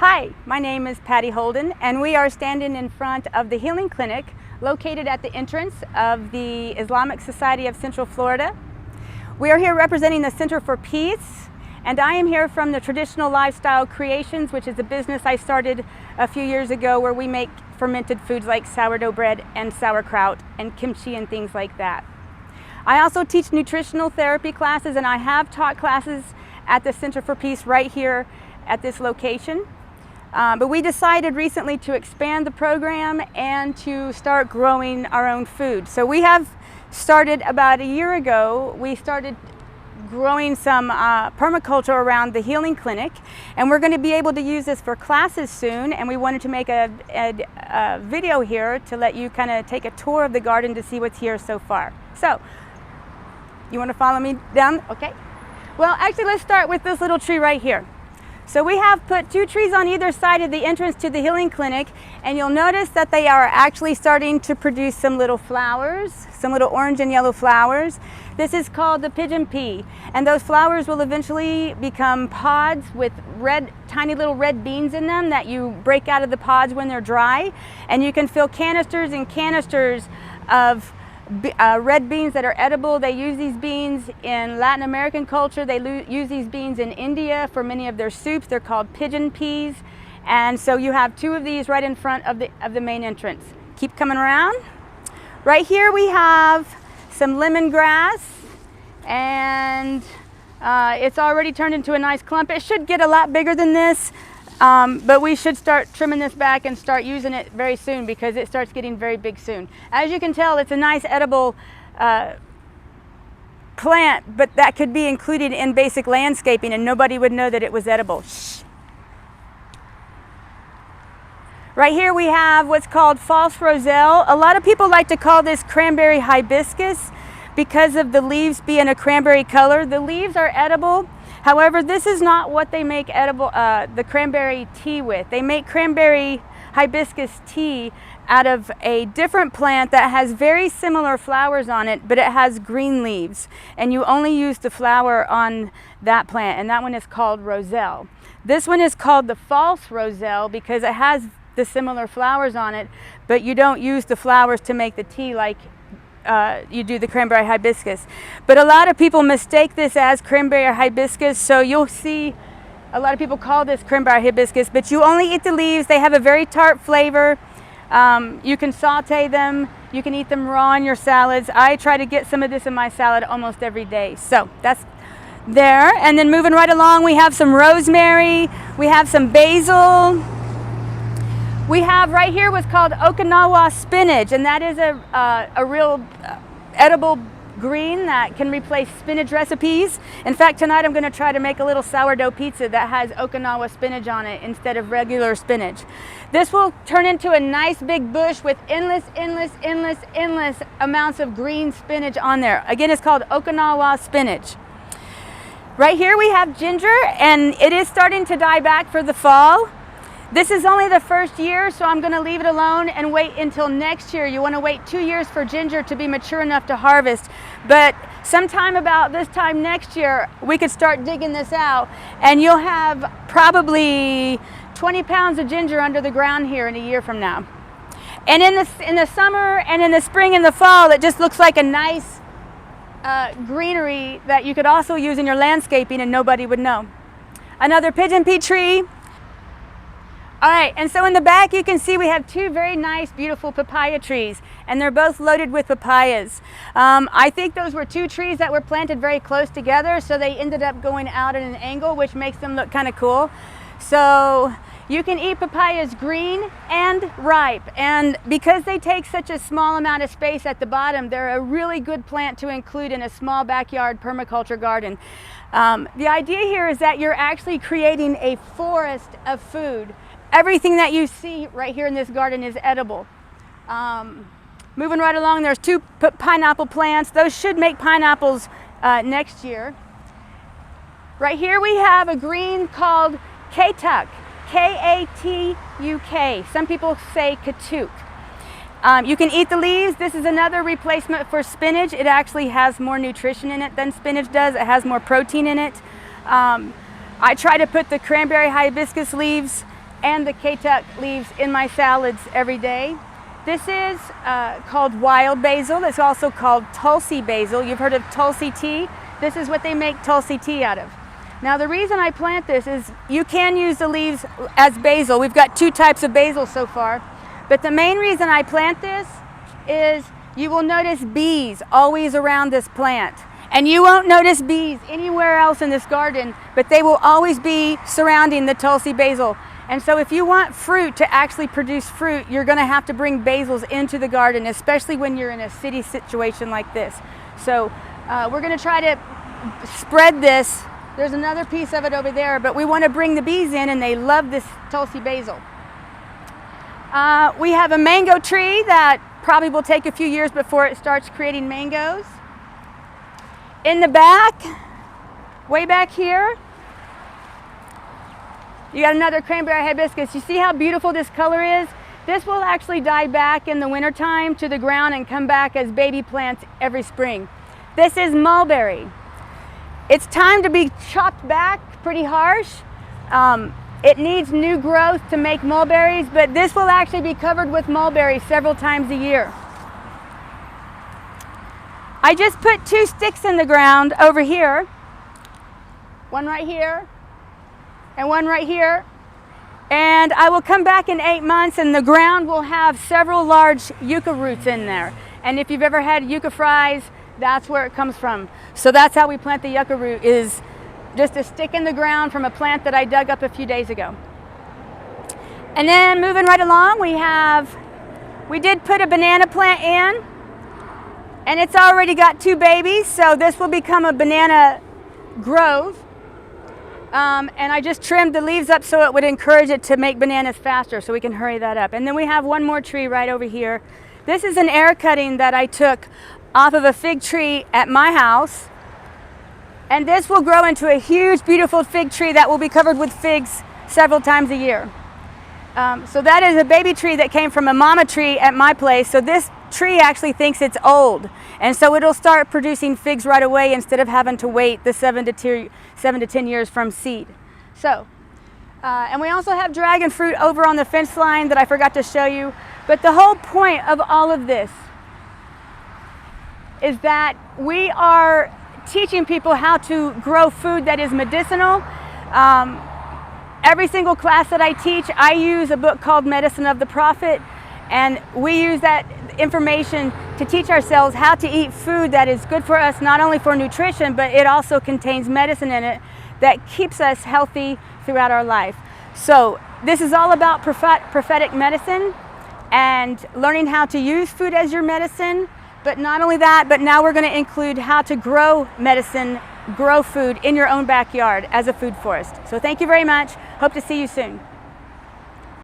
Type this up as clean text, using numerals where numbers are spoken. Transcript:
Hi, my name is Patty Holden, and we are standing in front of the Healing Clinic located at the entrance of the Islamic Society of Central Florida. We are here representing the Center for Peace, and I am here from the Traditional Lifestyle Creations, which is a business I started a few years ago where we make fermented foods like sourdough bread and sauerkraut and kimchi and things like that. I also teach nutritional therapy classes, and I have taught classes at the Center for Peace right here at this location. But we decided recently to expand the program and to start growing our own food. So we have started about a year ago, we started growing some permaculture around the Healing Clinic, and we're going to be able to use this for classes soon, and we wanted to make a video here to let you kind of take a tour of the garden to see what's here so far. So, you want to follow me down? Okay. Well, actually, let's start with this little tree right here. So we have put 2 trees on either side of the entrance to the Healing Clinic, and you'll notice that they are actually starting to produce some little flowers, some little orange and yellow flowers. This is called the pigeon pea, and those flowers will eventually become pods with tiny little red beans in them that you break out of the pods when they're dry, and you can fill canisters and canisters of red beans that are edible. They use these beans in Latin American culture. They use these beans in India for many of their soups. They're called pigeon peas. And so you have 2 of these right in front of the main entrance. Keep coming around. Right here we have some lemongrass, and it's already turned into a nice clump. It should get a lot bigger than this, but we should start trimming this back and start using it very soon because it starts getting very big soon. As you can tell, it's a nice edible plant, but that could be included in basic landscaping and nobody would know that it was edible. Shh. Right here we have what's called false Roselle. A lot of people like to call this cranberry hibiscus because of the leaves being a cranberry color. The leaves are edible. However, this is not what they make the cranberry tea with. They make cranberry hibiscus tea out of a different plant that has very similar flowers on it, but it has green leaves. And you only use the flower on that plant, and that one is called Roselle. This one is called the false Roselle because it has the similar flowers on it, but you don't use the flowers to make the tea like you do the cranberry hibiscus. But a lot of people mistake this as cranberry hibiscus, so you'll see a lot of people call this cranberry hibiscus, but you only eat the leaves. They have a very tart flavor. You can saute them, you can eat them raw in your salads. I try to get some of this in my salad almost every day. So that's there. And then moving right along, we have some rosemary, we have some basil. We have right here what's called Okinawa Spinach, and that is a real edible green that can replace spinach recipes. In fact, tonight I'm going to try to make a little sourdough pizza that has Okinawa spinach on it instead of regular spinach. This will turn into a nice big bush with endless amounts of green spinach on there. Again, it's called Okinawa spinach. Right here we have ginger, and it is starting to die back for the fall. This is only the first year, so I'm going to leave it alone and wait until next year. You want to wait 2 years for ginger to be mature enough to harvest. But sometime about this time next year, we could start digging this out, and you'll have probably 20 pounds of ginger under the ground here in a year from now. And in the summer and in the spring and the fall, it just looks like a nice greenery that you could also use in your landscaping and nobody would know. Another pigeon pea tree. All right, and so in the back you can see we have 2 very nice, beautiful papaya trees, and they're both loaded with papayas. I think those were 2 trees that were planted very close together, so they ended up going out at an angle, which makes them look kind of cool. So you can eat papayas green and ripe, and because they take such a small amount of space at the bottom, they're a really good plant to include in a small backyard permaculture garden. The idea here is that you're actually creating a forest of food. Everything that you see right here in this garden is edible. Moving right along, there's 2 pineapple plants. Those should make pineapples next year. Right here we have a green called Katuk, K-A-T-U-K. Some people say Katuk. You can eat the leaves. This is another replacement for spinach. It actually has more nutrition in it than spinach does. It has more protein in it. I try to put the cranberry hibiscus leaves and the K-tuck leaves in my salads every day. This is called wild basil. It's also called Tulsi basil. You've heard of Tulsi tea? This is what they make Tulsi tea out of. Now the reason I plant this is you can use the leaves as basil. We've got 2 types of basil so far. But the main reason I plant this is you will notice bees always around this plant. And you won't notice bees anywhere else in this garden, but they will always be surrounding the Tulsi basil. And so if you want fruit to actually produce fruit, you're going to have to bring basils into the garden, especially when you're in a city situation like this. So we're going to try to spread this. There's another piece of it over there, but we want to bring the bees in, and they love this Tulsi basil. We have a mango tree that probably will take a few years before it starts creating mangoes. In the back, way back here, you got another cranberry hibiscus. You see how beautiful this color is? This will actually die back in the wintertime to the ground and come back as baby plants every spring. This is mulberry. It's time to be chopped back pretty harsh. It needs new growth to make mulberries, but this will actually be covered with mulberry several times a year. I just put 2 sticks in the ground over here. One right here and one right here. And I will come back in 8 months and the ground will have several large yucca roots in there. And if you've ever had yucca fries, that's where it comes from. So that's how we plant the yucca root, is just a stick in the ground from a plant that I dug up a few days ago. And then moving right along, we did put a banana plant in, and it's already got 2 babies, so this will become a banana grove. And I just trimmed the leaves up so it would encourage it to make bananas faster, so we can hurry that up. And then we have one more tree right over here. This is an air cutting that I took off of a fig tree at my house. And this will grow into a huge, beautiful fig tree that will be covered with figs several times a year. So that is a baby tree that came from a mama tree at my place. So this tree actually thinks it's old. And so it'll start producing figs right away instead of having to wait the 7 to 10 years from seed. So, and we also have dragon fruit over on the fence line that I forgot to show you. But the whole point of all of this is that we are teaching people how to grow food that is medicinal. Every single class that I teach, I use a book called Medicine of the Prophet, and we use that information to teach ourselves how to eat food that is good for us, not only for nutrition, but it also contains medicine in it that keeps us healthy throughout our life. So this is all about prophetic medicine and learning how to use food as your medicine. But not only that, but now we're going to include how to grow medicine, grow food in your own backyard as a food forest. So thank you very much. Hope to see you soon.